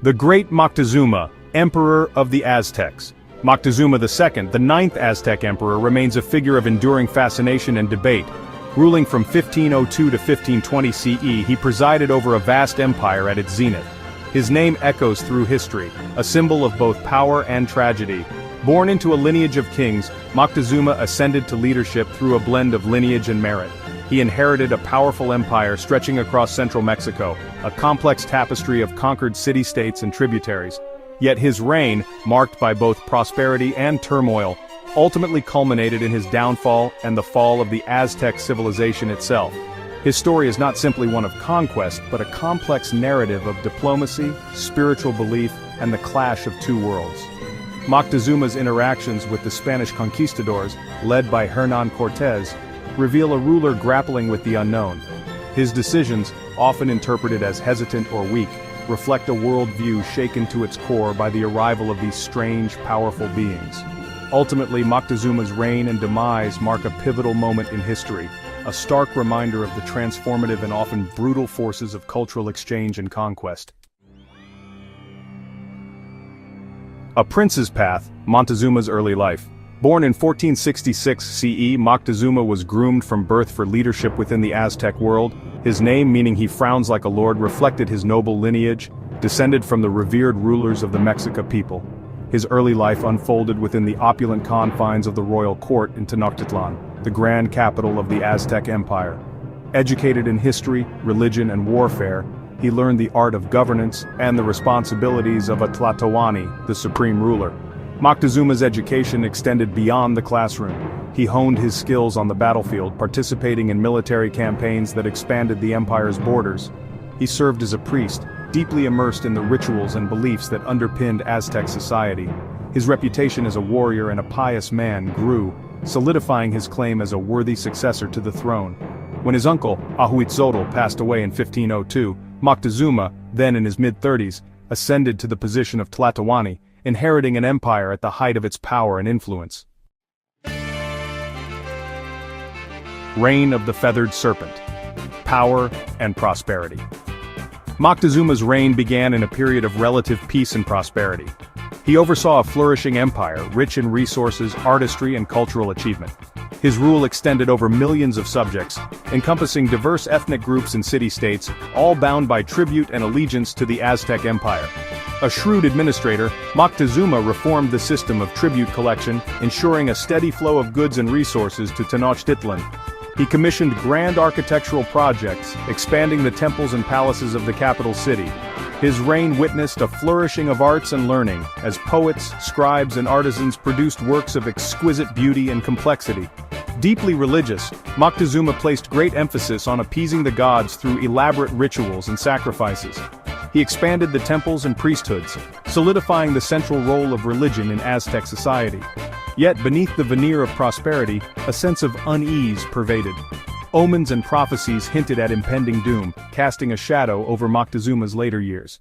The great Moctezuma, Emperor of the Aztecs. Moctezuma II, the ninth Aztec emperor, remains a figure of enduring fascination and debate. Ruling from 1502 to 1520 CE, he presided over a vast empire at its zenith. His name echoes through history, a symbol of both power and tragedy. Born into a lineage of kings, Moctezuma ascended to leadership through a blend of lineage and merit. He inherited a powerful empire stretching across central Mexico, a complex tapestry of conquered city-states and tributaries. Yet his reign, marked by both prosperity and turmoil, ultimately culminated in his downfall and the fall of the Aztec civilization itself. His story is not simply one of conquest, but a complex narrative of diplomacy, spiritual belief, and the clash of two worlds. Moctezuma's interactions with the Spanish conquistadors, led by Hernán Cortés, reveal a ruler grappling with the unknown. His decisions, often interpreted as hesitant or weak, reflect a worldview shaken to its core by the arrival of these strange, powerful beings. Ultimately, Moctezuma's reign and demise mark a pivotal moment in history, a stark reminder of the transformative and often brutal forces of cultural exchange and conquest. A Prince's Path, Montezuma's early life. Born in 1466 CE, Moctezuma was groomed from birth for leadership within the Aztec world. His name, meaning he frowns like a lord, reflected his noble lineage, descended from the revered rulers of the Mexica people. His early life unfolded within the opulent confines of the royal court in Tenochtitlan, the grand capital of the Aztec Empire. Educated in history, religion, and warfare, he learned the art of governance and the responsibilities of a Tlatoani, the supreme ruler. Moctezuma's education extended beyond the classroom. He honed his skills on the battlefield, participating in military campaigns that expanded the empire's borders. He served as a priest, deeply immersed in the rituals and beliefs that underpinned Aztec society. His reputation as a warrior and a pious man grew, solidifying his claim as a worthy successor to the throne. When his uncle, Ahuitzotl, passed away in 1502, Moctezuma, then in his mid-30s, ascended to the position of Tlatoani, inheriting an empire at the height of its power and influence. Reign of the Feathered Serpent. Power and prosperity. Moctezuma's reign began in a period of relative peace and prosperity. He oversaw a flourishing empire, rich in resources, artistry, and cultural achievement. His rule extended over millions of subjects, encompassing diverse ethnic groups and city-states, all bound by tribute and allegiance to the Aztec Empire. A shrewd administrator, Moctezuma reformed the system of tribute collection, ensuring a steady flow of goods and resources to Tenochtitlan. He commissioned grand architectural projects, expanding the temples and palaces of the capital city. His reign witnessed a flourishing of arts and learning, as poets, scribes, and artisans produced works of exquisite beauty and complexity. Deeply religious, Moctezuma placed great emphasis on appeasing the gods through elaborate rituals and sacrifices. He expanded the temples and priesthoods, solidifying the central role of religion in Aztec society. Yet beneath the veneer of prosperity, a sense of unease pervaded. Omens and prophecies hinted at impending doom, casting a shadow over Moctezuma's later years.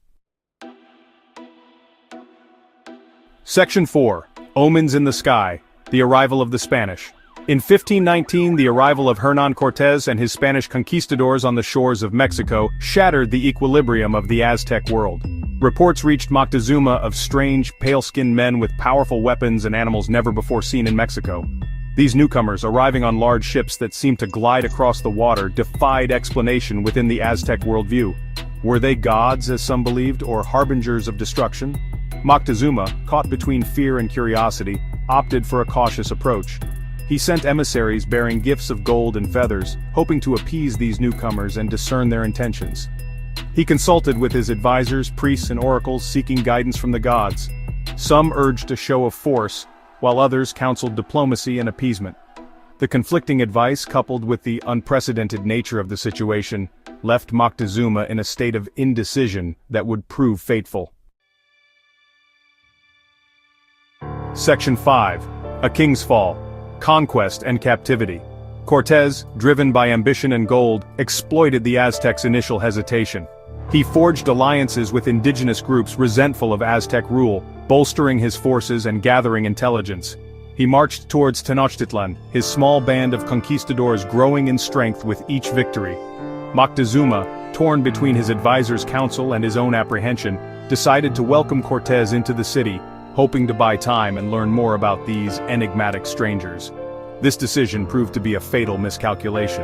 Section 4. Omens in the Sky. The Arrival of the Spanish. In 1519, the arrival of Hernán Cortés and his Spanish conquistadors on the shores of Mexico shattered the equilibrium of the Aztec world. Reports reached Moctezuma of strange, pale-skinned men with powerful weapons and animals never before seen in Mexico. These newcomers, arriving on large ships that seemed to glide across the water, defied explanation within the Aztec worldview. Were they gods, as some believed, or harbingers of destruction? Moctezuma, caught between fear and curiosity, opted for a cautious approach. He sent emissaries bearing gifts of gold and feathers, hoping to appease these newcomers and discern their intentions. He consulted with his advisors, priests, and oracles, seeking guidance from the gods. Some urged a show of force, while others counseled diplomacy and appeasement. The conflicting advice, coupled with the unprecedented nature of the situation, left Moctezuma in a state of indecision that would prove fateful. Section 5. A King's Fall. Conquest and Captivity. Cortés, driven by ambition and gold, exploited the Aztecs' initial hesitation. He forged alliances with indigenous groups resentful of Aztec rule, bolstering his forces and gathering intelligence. He marched towards Tenochtitlan, his small band of conquistadors growing in strength with each victory. Moctezuma, torn between his advisors' counsel and his own apprehension, decided to welcome Cortés into the city, hoping to buy time and learn more about these enigmatic strangers. This decision proved to be a fatal miscalculation.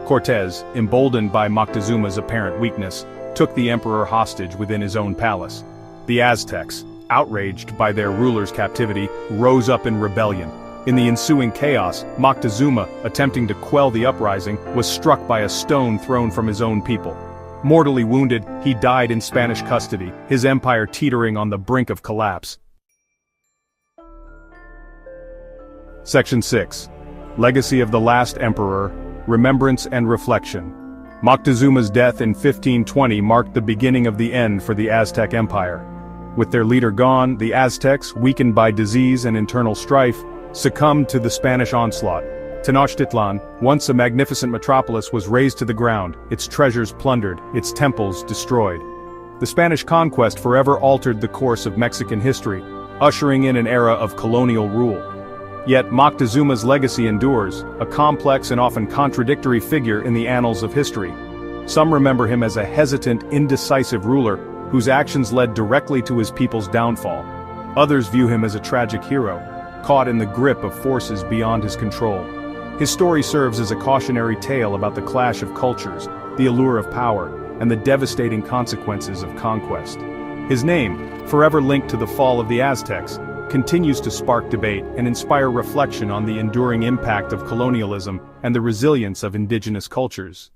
Cortés, emboldened by Moctezuma's apparent weakness, took the emperor hostage within his own palace. The Aztecs, outraged by their ruler's captivity, rose up in rebellion. In the ensuing chaos, Moctezuma, attempting to quell the uprising, was struck by a stone thrown from his own people. Mortally wounded, he died in Spanish custody, his empire teetering on the brink of collapse. Section 6. Legacy of the Last Emperor, Remembrance and Reflection. Moctezuma's death in 1520 marked the beginning of the end for the Aztec Empire. With their leader gone, the Aztecs, weakened by disease and internal strife, succumbed to the Spanish onslaught. Tenochtitlan, once a magnificent metropolis, was razed to the ground, its treasures plundered, its temples destroyed. The Spanish conquest forever altered the course of Mexican history, ushering in an era of colonial rule. Yet Moctezuma's legacy endures, a complex and often contradictory figure in the annals of history. Some remember him as a hesitant, indecisive ruler, whose actions led directly to his people's downfall. Others view him as a tragic hero, caught in the grip of forces beyond his control. His story serves as a cautionary tale about the clash of cultures, the allure of power, and the devastating consequences of conquest. His name, forever linked to the fall of the Aztecs, continues to spark debate and inspire reflection on the enduring impact of colonialism and the resilience of indigenous cultures.